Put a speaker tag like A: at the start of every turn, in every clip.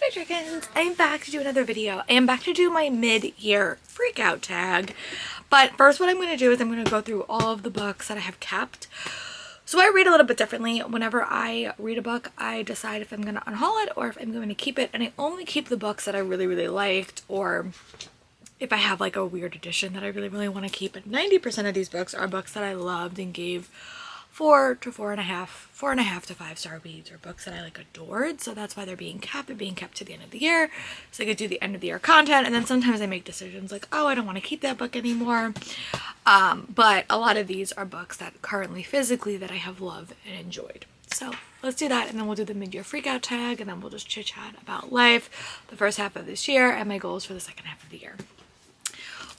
A: Hi Dragons! I'm back to do another video. I am back to do my mid-year freakout tag. But first what I'm going to do is I'm going to go through all of the books that I have kept. So I read a little bit differently. Whenever I read a book, I decide if I'm going to unhaul it or if I'm going to keep it. And I only keep the books that I really liked, or if I have like a weird edition that I really want to keep. But 90% of these books are books that I loved and gave 4 to 4.5 to 5-star reads, or books that I like adored. So that's why they're being kept. They're being kept to the end of the year, so I could do the end of the year content. And then sometimes I make decisions like, oh, I don't want to keep that book anymore. But a lot of these are books that currently physically that I have loved and enjoyed. So let's do that, and then we'll do the mid-year freakout tag, and then we'll just chit chat about life, the first half of this year, and my goals for the second half of the year.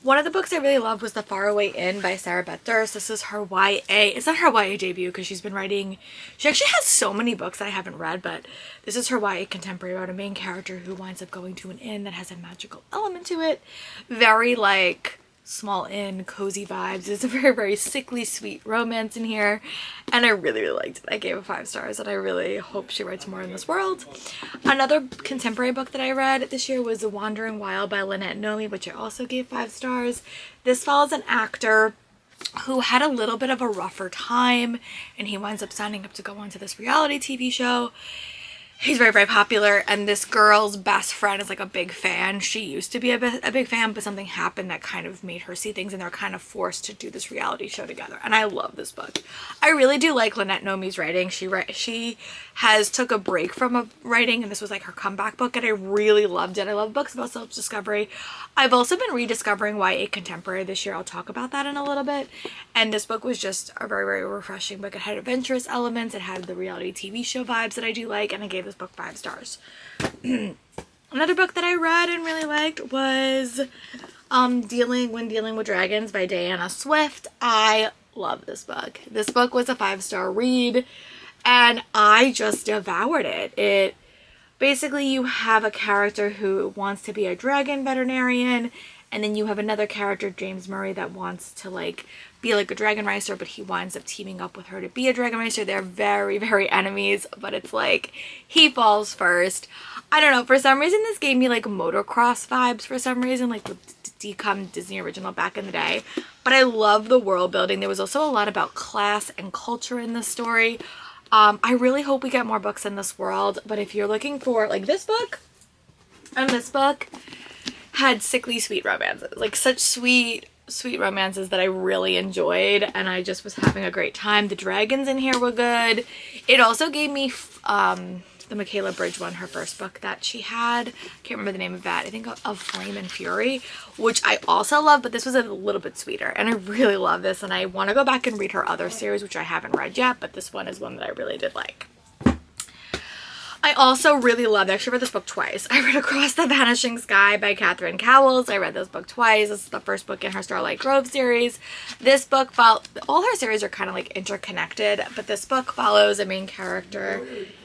A: One of the books I really loved was The Faraway Inn by Sarah Beth Durst. This is her YA. It's not her YA debut because she's been writing... She actually has so many books that I haven't read, but this is her YA contemporary about a main character who winds up going to an inn that has a magical element to it. Very like small inn, cozy vibes. There's a very sickly sweet romance in here, and I really liked it. I gave it 5 stars, and I really hope she writes more in this world. Another contemporary book that I read this year was The Wandering Wild by Lynette Nomi, which I also gave 5 stars. This follows an actor who had a little bit of a rougher time, and he winds up signing up to go on to this reality TV show. He's very popular, and this girl's best friend is like a big fan. She used to be a big fan, but something happened that kind of made her see things, and they're kind of forced to do this reality show together. And I love this book. I really do like Lynette Nomi's writing. She has took a break from writing, and this was like her comeback book, and I really loved it. I love books about self-discovery. I've also been rediscovering YA contemporary this year. I'll talk about that in a little bit. And this book was just a very refreshing book. It had adventurous elements. It had the reality TV show vibes that I do like, and I gave this book 5 stars. Another book that I read and really liked was When Dealing with Dragons by Diana Swift. I love this book. This book was a 5-star read, and I just devoured it. Basically, you have a character who wants to be a dragon veterinarian, and then you have another character, James Murray, that wants to like be like a dragon racer, but he winds up teaming up with her to be a dragon racer. They're very enemies, but it's like he falls first. I don't know, for some reason this gave me like motocross vibes for some reason, like the DCOM Disney original back in the day. But I love the world building. There was also a lot about class and culture in this story. I really hope we get more books in this world, but if you're looking for like this book and this book had sickly sweet romances, like such sweet romances that I really enjoyed, and I just was having a great time. The dragons in here were good. It also gave me the Michaela Bridge one, her first book that she had. I can't remember the name of that. I think of Flame and Fury, which I also love, but this was a little bit sweeter, and I really love this, and I want to go back and read her other series, which I haven't read yet, but this one is one that I really did like. I also really loved, I actually read this book twice. I read Across the Vanishing Sky by Catherine Cowles. I read this book twice. This is the first book in her Starlight Grove series. This book, all her series are kind of like interconnected, but this book follows a main character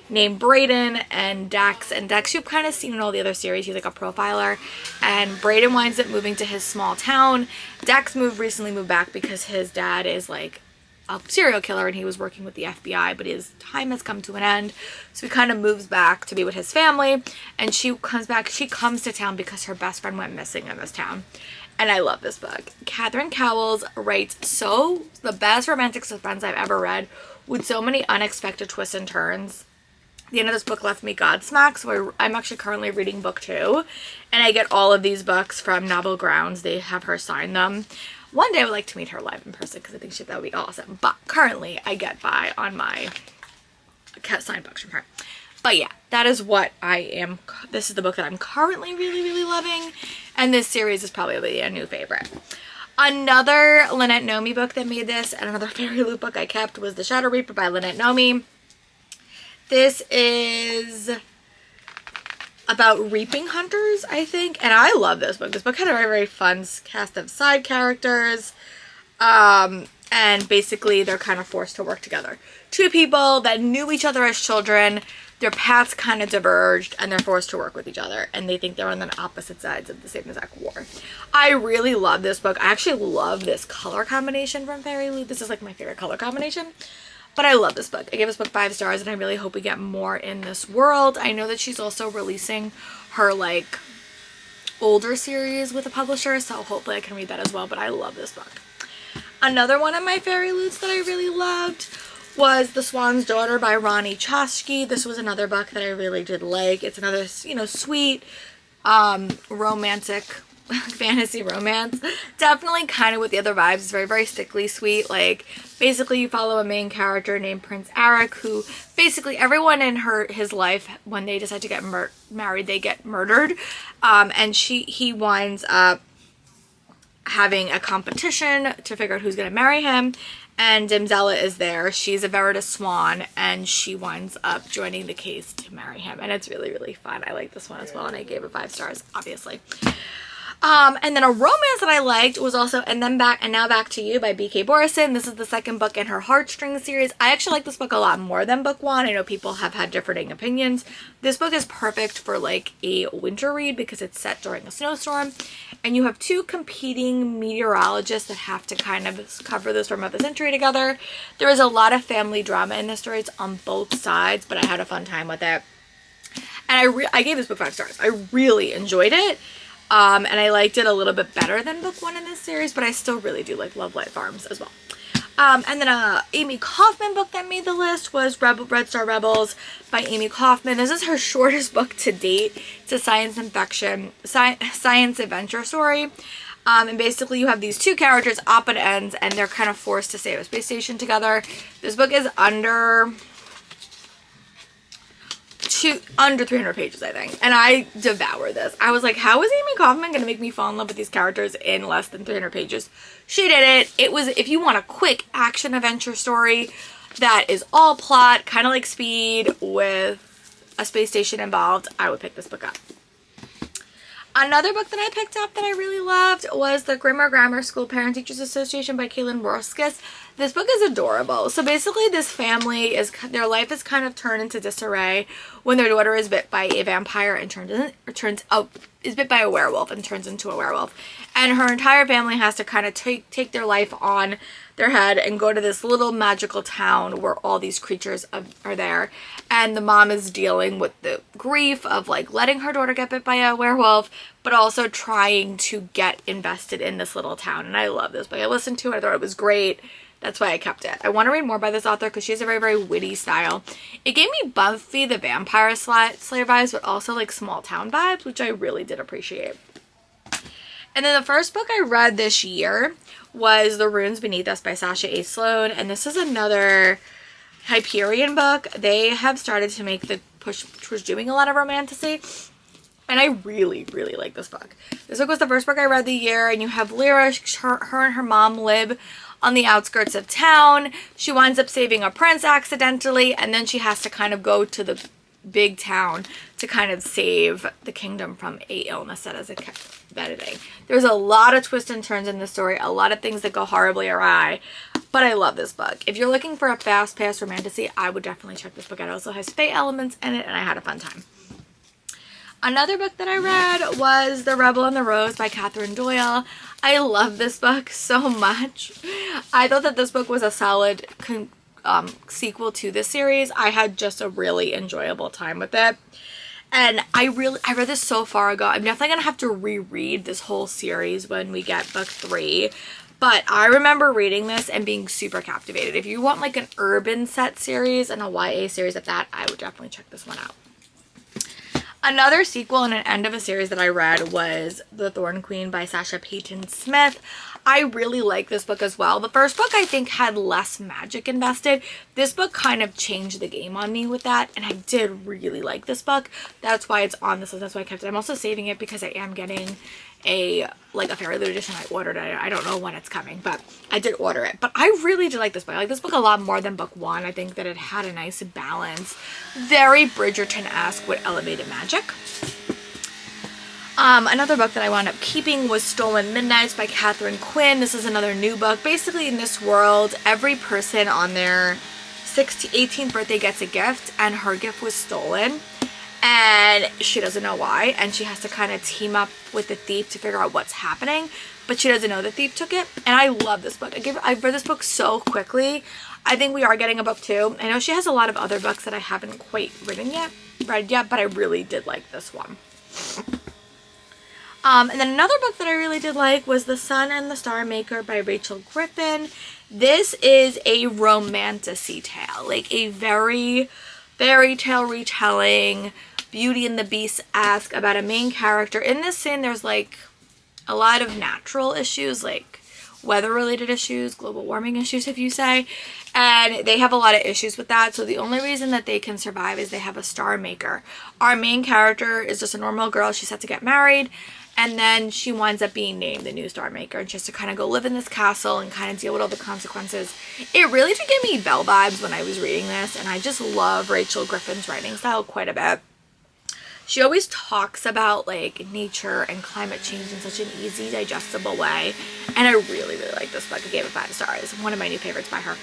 A: named Brayden and Dax. And Dax you've kind of seen in all the other series. He's like a profiler, and Brayden winds up moving to his small town. Dax recently moved back because his dad is like a serial killer, and he was working with the FBI, but his time has come to an end, so he kind of moves back to be with his family. And she comes to town because her best friend went missing in this town. And I love this book. Catherine Cowles writes the best romantic suspense I've ever read, with so many unexpected twists and turns. The end of this book left me godsmacked, so I'm actually currently reading book 2, and I get all of these books from Novel Grounds. They have her sign them. One day I would like to meet her live in person because I think that would be awesome, but currently I get by on my signed books from her. But yeah, that is what this is the book that I'm currently really loving, and this series is probably a new favorite. Another Lynette Nomi book that made this, and another fairy loot book I kept, was The Shadow Reaper by Lynette Nomi. This is about reaping hunters, I think, and I love this book. This book had a very fun cast of side characters, and basically they're kind of forced to work together. 2 people that knew each other as children, their paths kind of diverged, and they're forced to work with each other, and they think they're on the opposite sides of the same exact war. I really love this book. I actually love this color combination from Fairy Loot. This is like my favorite color combination. But I love this book. I gave this book 5 stars, and I really hope we get more in this world. I know that she's also releasing her like older series with a publisher, so hopefully I can read that as well. But I love this book. Another one of my fairy loots that I really loved was The Swan's Daughter by Ronnie Chosky. This was another book that I really did like. It's another, you know, sweet romantic fantasy romance. Definitely kind of with the other vibes. It's very, very sickly sweet. Like, basically you follow a main character named Prince Eric, who basically everyone in his life, when they decide to get married, they get murdered. And he winds up having a competition to figure out who's going to marry him. And Dimzella is there. She's a Veritas Swan, and she winds up joining the case to marry him. And it's really, really fun. I like this one as well, and I gave it 5 stars, obviously. And then a romance that I liked was also And Now Back to You by B.K. Borison. This is the second book in her Heartstrings series. I actually like this book a lot more than book 1. I know people have had differing opinions. This book is perfect for like a winter read because it's set during a snowstorm, and you have 2 competing meteorologists that have to kind of cover the storm of the century together. There is a lot of family drama in this story. It's on both sides, but I had a fun time with it. And I gave this book 5 stars. I really enjoyed it. And I liked it a little bit better than book 1 in this series, but I still really do like Love Light Farms as well. And then a Amy Kaufman book that made the list was Red Star Rebels by Amy Kaufman. This is her shortest book to date. It's a science adventure story. And basically you have these 2 characters, opposite ends, and they're kind of forced to save a space station together. This book is under 300 pages, I think, and I devoured this. I was like, how is Amy Kaufman gonna make me fall in love with these characters in less than 300 pages? She did it. It was, if you want a quick action adventure story that is all plot, kind of like Speed with a space station involved, I would pick this book up. Another book that I picked up that I really loved was The Grimmer Grammar School Parent Teachers Association by Caitlin Roskis. This book is adorable. So basically this family, their life is kind of turned into disarray when their daughter is bit by a vampire and is bit by a werewolf and turns into a werewolf. And her entire family has to kind of take their life on their head and go to this little magical town where all these creatures are there. And the mom is dealing with the grief of like letting her daughter get bit by a werewolf, but also trying to get invested in this little town. And I love this book. I listened to it. I thought it was great. That's why I kept it. I want to read more by this author because she has a very, very witty style. It gave me Buffy the Vampire Slayer vibes, but also like small town vibes, which I really did appreciate. And then the first book I read this year was The Runes Beneath Us by Sasha A. Sloan. And this is another Hyperion book. They have started to make the push towards doing a lot of romantasy. And I really, really like this book. This book was the first book I read the year. And you have Lyra, her and her mom live on the outskirts of town. She winds up saving a prince accidentally. And then she has to kind of go to the big town to kind of save the kingdom from a illness that is editing. There's a lot of twists and turns in the story, a lot of things that go horribly awry, but I love this book. If you're looking for a fast-paced romantasy, I would definitely check this book out. It also has fae elements in it, and I had a fun time. Another book that I read was The Rebel and the Rose by Catherine Doyle. I love this book so much. I thought that this book was a solid sequel to this series. I had just a really enjoyable time with it. And I read this so far ago. I'm definitely going to have to reread this whole series when we get book 3. But I remember reading this and being super captivated. If you want like an urban set series and a YA series at that, I would definitely check this one out. Another sequel and an end of a series that I read was The Thorn Queen by Sasha Payton Smith. I really like this book as well. The first book I think had less magic invested. This book kind of changed the game on me with that, and I did really like this book. That's why it's on this list. That's why I kept it. I'm also saving it because I am getting a Fairy Loot edition. I ordered it. I don't know when it's coming, but I did order it. But I really did like this book. I like this book a lot more than book 1. I think that it had a nice balance. Very Bridgerton-esque with elevated magic. Another book that I wound up keeping was Stolen Midnights by Catherine Quinn. This is another new book. Basically, in this world, every person on their 18th birthday gets a gift, and her gift was stolen. And she doesn't know why, and she has to kind of team up with the thief to figure out what's happening, but she doesn't know the thief took it. And I love this book. I read this book so quickly. I think we are getting a book 2. I know she has a lot of other books that I haven't quite read yet, but I really did like this one. And then another book that I really did like was The Sun and the Star Maker by Rachel Griffin. This is a romantasy tale, like a very fairy tale retelling, Beauty and the Beast-esque about a main character. In this scene, there's like a lot of natural issues, like weather-related issues, global warming issues, if you say, and they have a lot of issues with that. So the only reason that they can survive is they have a star maker. Our main character is just a normal girl. She's set to get married, and then she winds up being named the new star maker, and she has to kind of go live in this castle and kind of deal with all the consequences. It really did give me Belle vibes when I was reading this, and I just love Rachel Griffin's writing style quite a bit. She always talks about like nature and climate change in such an easy, digestible way. And I really, really like this book. I gave it 5 stars. One of my new favorites by her.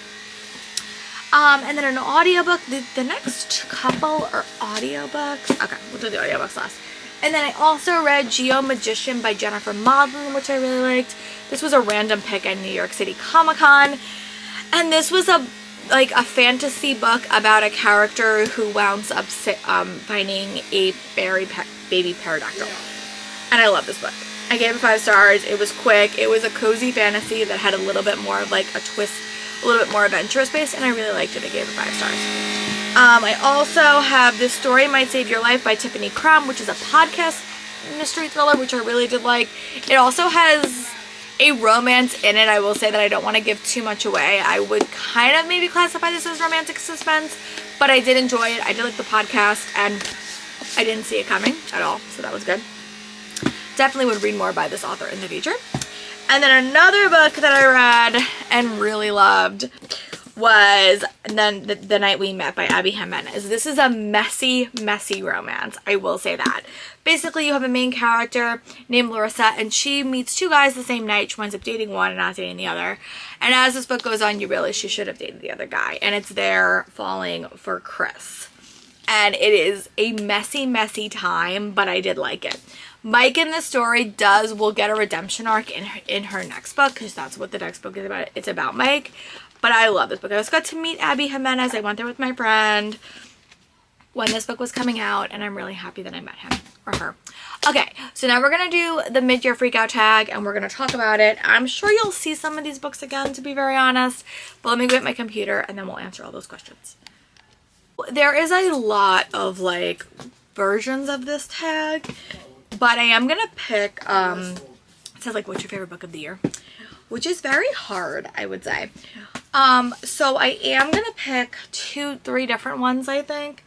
A: And then an audiobook. The next couple are audiobooks. Okay, we'll do the audiobooks last. And then I also read Geo Magician by Jennifer Maudlin, which I really liked. This was a random pick at New York City Comic Con. And this was a fantasy book about a character who wounds up finding a baby pterodactyl. And I love this book. I gave it 5 stars. It was quick. It was a cozy fantasy that had a little bit more of like a twist, a little bit more adventurous based, and I really liked it. I gave it 5 stars. I also have This Story Might Save Your Life by Tiffany Crum, which is a podcast mystery thriller, which I really did like. It also has a romance in it. I will say that I don't want to give too much away. I would kind of maybe classify this as romantic suspense, but I did enjoy it. I did like the podcast, and I didn't see it coming at all, so that was good. Definitely would read more by this author in the future. And then another book that I read and really loved was then The Night We Met by Abby Jimenez. This is a messy, messy romance. I will say that. Basically, you have a main character named Larissa, and she meets 2 guys the same night. She winds up dating one and not dating the other. And as this book goes on, you realize she should have dated the other guy. And it's their falling for Chris. And it is a messy, messy time, but I did like it. Mike in the story will get a redemption arc in her next book, because that's what the next book is about. It's about Mike. But I love this book. I just got to meet Abby Jimenez. I went there with my friend when this book was coming out, and I'm really happy that I met him or her. Okay, so now we're going to do the mid-year freakout tag, and we're going to talk about it. I'm sure you'll see some of these books again, to be very honest. But let me go get my computer, and then we'll answer all those questions. There is a lot of, like, versions of this tag, but I am going to pick, it says, like, what's your favorite book of the year? Which is very hard, I would say. So I am going to pick 3 different ones, I think.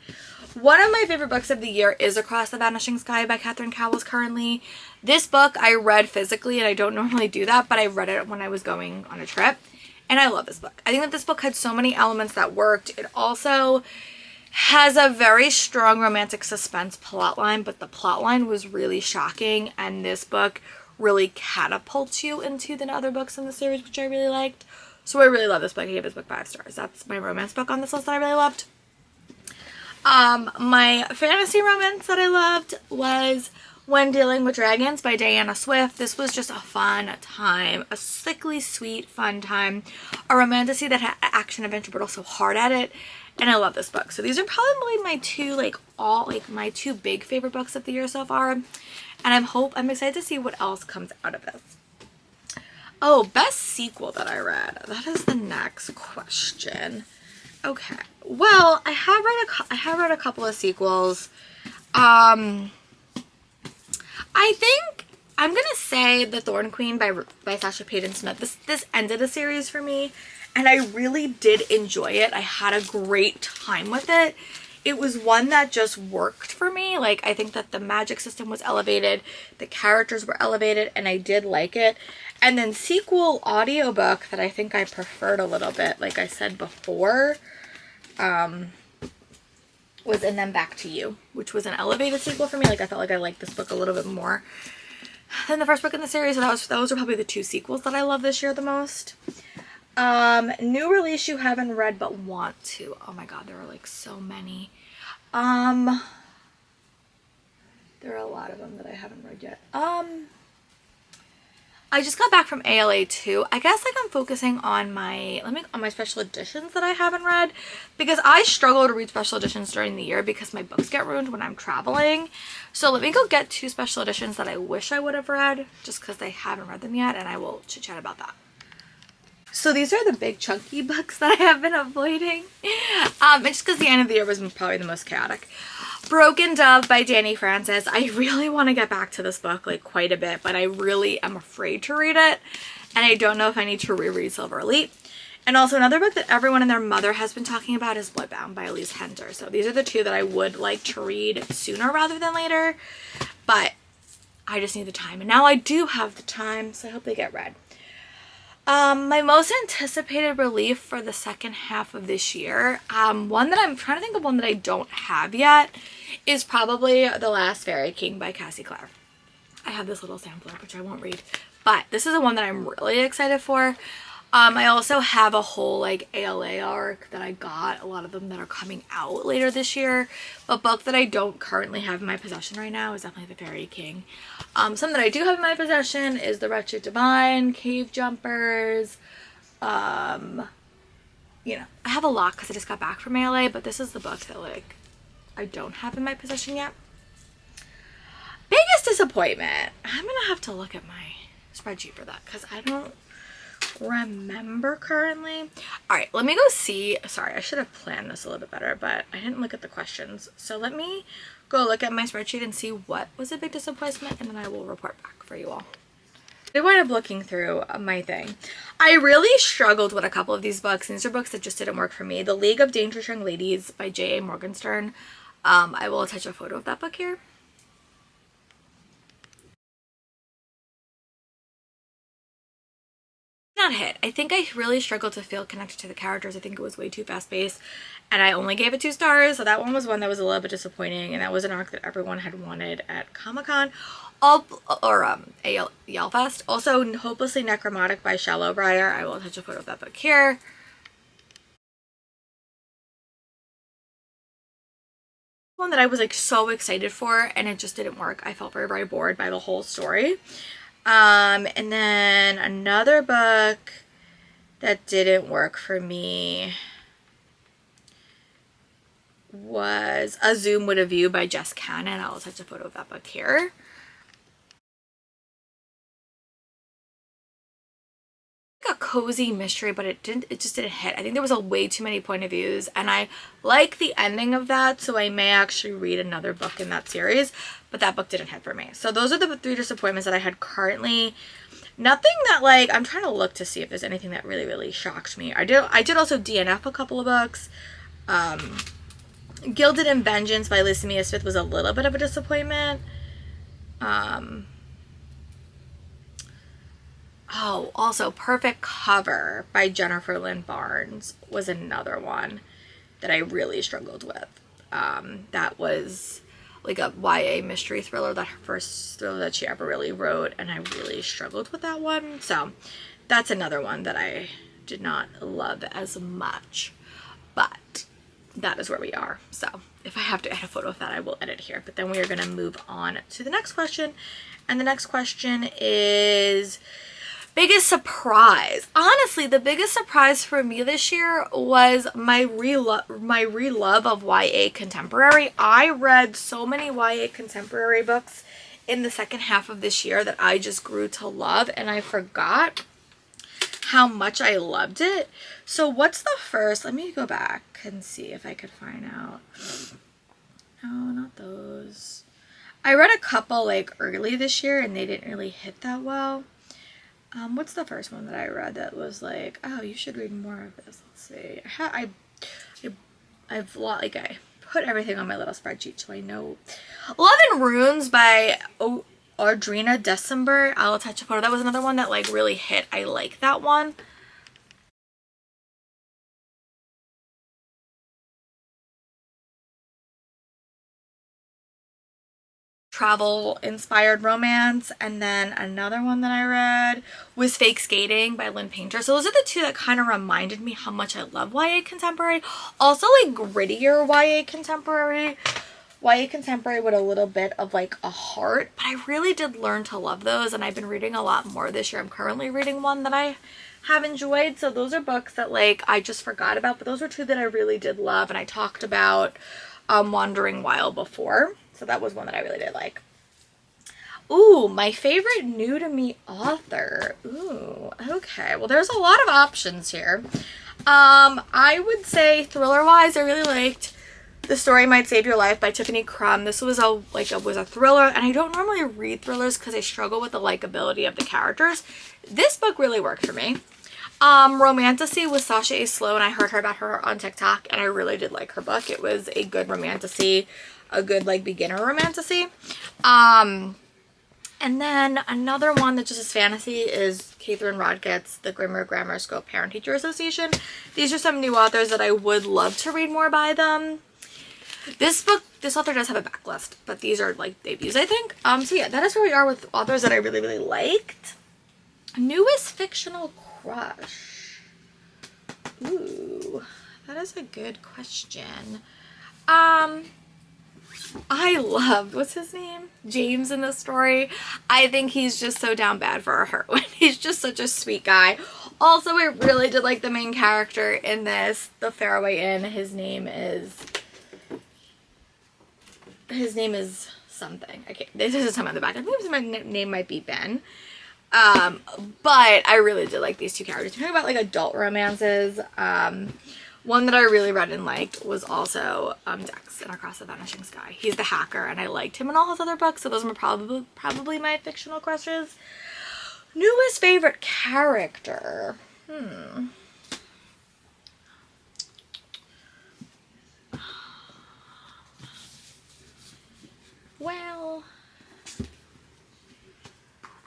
A: One of my favorite books of the year is Across the Vanishing Sky by Catherine Cowles currently. This book I read physically, and I don't normally do that, but I read it when I was going on a trip. And I love this book. I think that this book had so many elements that worked. It also has a very strong romantic suspense plotline, but the plotline was really shocking, and this book really catapults you into the other books in the series, which I really liked. So I really love this book. I gave this book 5 stars. That's my romance book on this list that I really loved. My fantasy romance that I loved was When Dealing with Dragons by Diana Swift. This was just a fun time, a sickly sweet fun time, a romantasy that had action adventure but also hard at it, and I love this book. So these are probably my 2 my 2 big favorite books of the year so far, and I'm excited to see what else comes out of this. Oh, best sequel that I read. That is the next question. Okay. Well, I have read a couple of sequels. I think I'm gonna say The Thorn Queen by Sasha Payton Smith. This ended a series for me, and I really did enjoy it. I had a great time with it. It was one that just worked for me. Like, I think that the magic system was elevated, the characters were elevated, and I did like it. And then sequel audiobook that I think I preferred a little bit, like I said before, was And Then Back to You, which was an elevated sequel for me. Like, I felt like I liked this book a little bit more than the first book in the series. So those are probably the 2 sequels that I love this year the most. New release you haven't read but want to. Oh my god, there are like so many. There are a lot of them that I haven't read yet. I just got back from ALA too. I guess like I'm focusing on my special editions that I haven't read, because I struggle to read special editions during the year because my books get ruined when I'm traveling. So let me go get 2 special editions that I wish I would have read just because I haven't read them yet, and I will chit chat about that. So these are the big chunky books that I have been avoiding. It's just because the end of the year was probably the most chaotic. Broken Dove by Dani Francis. I really want to get back to this book like quite a bit, but I really am afraid to read it. And I don't know if I need to reread Silver Elite. And also another book that everyone and their mother has been talking about is Bloodbound by Elise Hender. So these are the 2 that I would like to read sooner rather than later. But I just need the time. And now I do have the time, so I hope they get read. My most anticipated relief for the second half of this year, one that I'm trying to think of one that I don't have yet, is probably The Last Fairy King by Cassie Clare. I have this little sampler, which I won't read, but this is the one that I'm really excited for. I also have a whole like ALA arc that I got, a lot of them that are coming out later this year. But book that I don't currently have in my possession right now is definitely The Fairy King. Some that I do have in my possession is The Wretched Divine, Cave Jumpers. You know, I have a lot because I just got back from ALA, but this is the book that like I don't have in my possession yet. Biggest disappointment. I'm gonna have to look at my spreadsheet for that because I don't remember currently. All right, let me go see. Sorry, I should have planned this a little bit better, but I didn't look at the questions. So let me go look at my spreadsheet and see what was a big disappointment, and then I will report back for you all. I wound up looking through my thing. I really struggled with a couple of these books, and these are books that just didn't work for me. The League of Dangerous Young Ladies by J.A. Morgenstern. I will attach a photo of that book here. Not hit. I think I really struggled to feel connected to the characters. I think it was way too fast-paced, and I only gave it 2 stars. So that one was one that was a little bit disappointing, and that was an arc that everyone had wanted at Comic-Con Yellfest. Also, Hopelessly Necromantic by Shallow Briar. I will attach a photo of that book here. One that I was like so excited for, and it just didn't work. I felt very, very bored by the whole story. And then another book that didn't work for me was A Zoom with a View by Jess Cannon. I'll attach a photo of that book here. A cozy mystery, but it just didn't hit. I think there was a way too many point of views, and I like the ending of that, so I may actually read another book in that series, but that book didn't hit for me. So those are the 3 disappointments that I had currently. Nothing that like, I'm trying to look to see if there's anything that really, really shocked me. I did also DNF a couple of books. Gilded in Vengeance by Lisa Mia Smith was a little bit of a disappointment. Oh, also Perfect Cover by Jennifer Lynn Barnes was another one that I really struggled with. That was like a YA mystery thriller, that her first thriller that she ever really wrote, and I really struggled with that one. So that's another one that I did not love as much, but that is where we are. So if I have to add a photo of that, I will edit here. But then we are going to move on to the next question, and the next question is biggest surprise. Honestly, the biggest surprise for me this year was my re-love of YA contemporary. I read so many YA contemporary books in the second half of this year that I just grew to love, and I forgot how much I loved it. So what's the first? Let me go back and see if I could find out. No, not those. I read a couple like early this year and they didn't really hit that well. What's the first one that I read that was like, oh, you should read more of this? Let's see. I've like I put everything on my little spreadsheet so I know. 11 Runes by Audrina December. I'll attach a photo. That was another one that like really hit. I like that one. Travel inspired romance. And then another one that I read was Fake Skating by Lynn Painter. So those are the 2 that kind of reminded me how much I love YA contemporary. Also like grittier YA contemporary. YA contemporary with a little bit of like a heart, but I really did learn to love those, and I've been reading a lot more this year. I'm currently reading one that I have enjoyed, so those are books that like I just forgot about, but those were two that I really did love, and I talked about Wandering Wild before, so that was one that I really did like. Ooh, my favorite new to me author. Ooh, okay, well there's a lot of options here. I would say thriller wise, I really liked The Story Might Save Your Life by Tiffany Crum. This was a thriller, and I don't normally read thrillers because I struggle with the likability of the characters. This book really worked for me. Romantasy with Sasha A. Sloan. I heard about her on TikTok, and I really did like her book. It was a good romantasy, a good like beginner romantasy. And then another one that just is fantasy is Catherine Rodgett's The Grimmer Grammar School Parent Teacher Association. These are some new authors that I would love to read more by them. This author does have a backlist, but these are like debuts, I think. So yeah, that is where we are with authors that I really, really liked. Newest fictional crush. Ooh, that is a good question. I loved, what's his name? James in this story. I think he's just so down bad for a heroine. He's just such a sweet guy. Also, I really did like the main character in this, The Faraway Inn. His name is something. This is something on the back. I think his name might be Ben. But I really did like these two characters. Talking about like adult romances. One that I really read and liked was also Dex in Across the Vanishing Sky. He's the hacker, and I liked him in all his other books, so those are probably my fictional crushes. Newest favorite character. Well,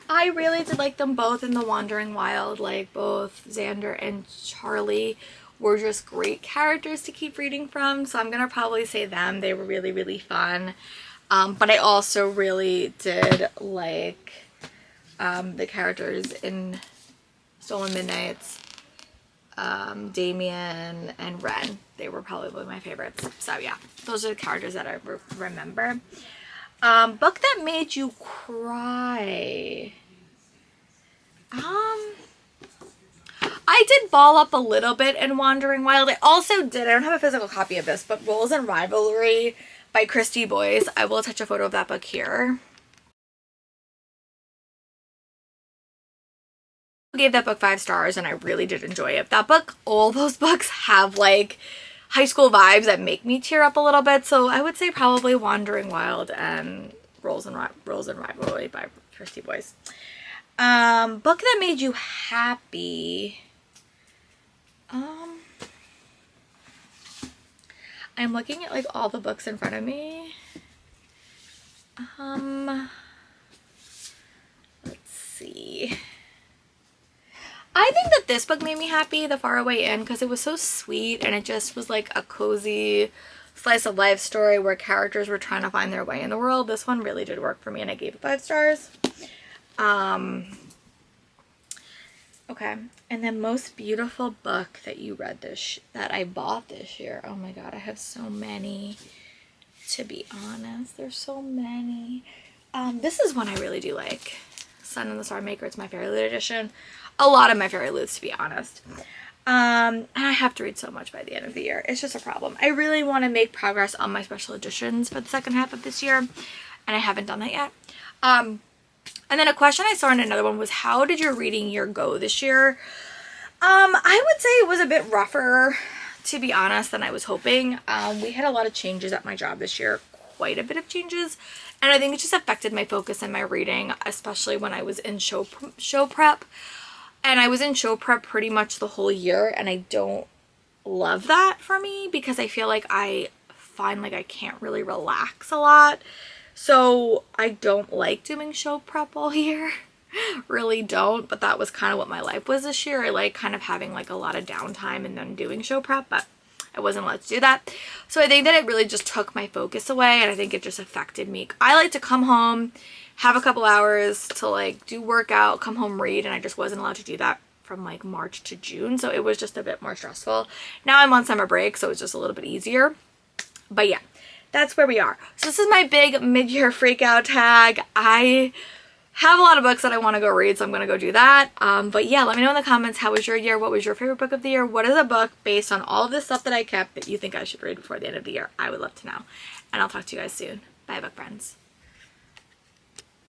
A: I really did like them both in The Wandering Wild. Like, both Xander and Charlie were just great characters to keep reading from, so I'm gonna probably say them. They were really, really fun. But I also really did like the characters in Stolen Midnights, Damien and Ren. They were probably my favorites. So yeah, those are the characters that I remember. Book that made you cry. I did ball up a little bit in Wandering Wild. I also did, I don't have a physical copy of this, but Roles and Rivalry by Christy Boyce. I will attach a photo of that book here. I gave that book 5 stars, and I really did enjoy it. That book, all those books have like high school vibes that make me tear up a little bit, so I would say probably Wandering Wild and Roles and Rivalry by Christy Boyce. Book that made you happy. I'm looking at like all the books in front of me. Let's see. I think that this book made me happy, The Faraway Inn, because it was so sweet, and it just was like a cozy slice of life story where characters were trying to find their way in the world. This one really did work for me, and I gave it 5 stars. Okay, and then most beautiful book that you read that I bought this year. Oh my god, I have so many, to be honest. There's so many. This is one I really do like. Sun and the Star Maker. It's my Fairy Loot edition. A lot of my Fairy Loots, to be honest. And I have to read so much by the end of the year. It's just a problem. I really want to make progress on my special editions for the second half of this year, and I haven't done that yet. And then a question I saw in another one was, how did your reading year go this year? I would say it was a bit rougher, to be honest, than I was hoping. We had a lot of changes at my job this year, quite a bit of changes, and I think it just affected my focus and my reading, especially when I was in show prep. And I was in show prep pretty much the whole year, and I don't love that for me because I feel like I find like I can't really relax a lot. So I don't like doing show prep all year. Really don't, but that was kind of what my life was this year. I like kind of having like a lot of downtime and then doing show prep, but I wasn't allowed to do that. So I think that it really just took my focus away, and I think it just affected me. I like to come home, have a couple hours to like do workout, come home, read, and I just wasn't allowed to do that from like March to June. So it was just a bit more stressful. Now I'm on summer break, so it's just a little bit easier. But yeah, that's where we are. So this is my big mid-year freak out tag. I have a lot of books that I want to go read, so I'm going to go do that. But yeah, let me know in the comments, how was your year? What was your favorite book of the year? What is a book based on all of this stuff that I kept that you think I should read before the end of the year? I would love to know. And I'll talk to you guys soon. Bye, book friends.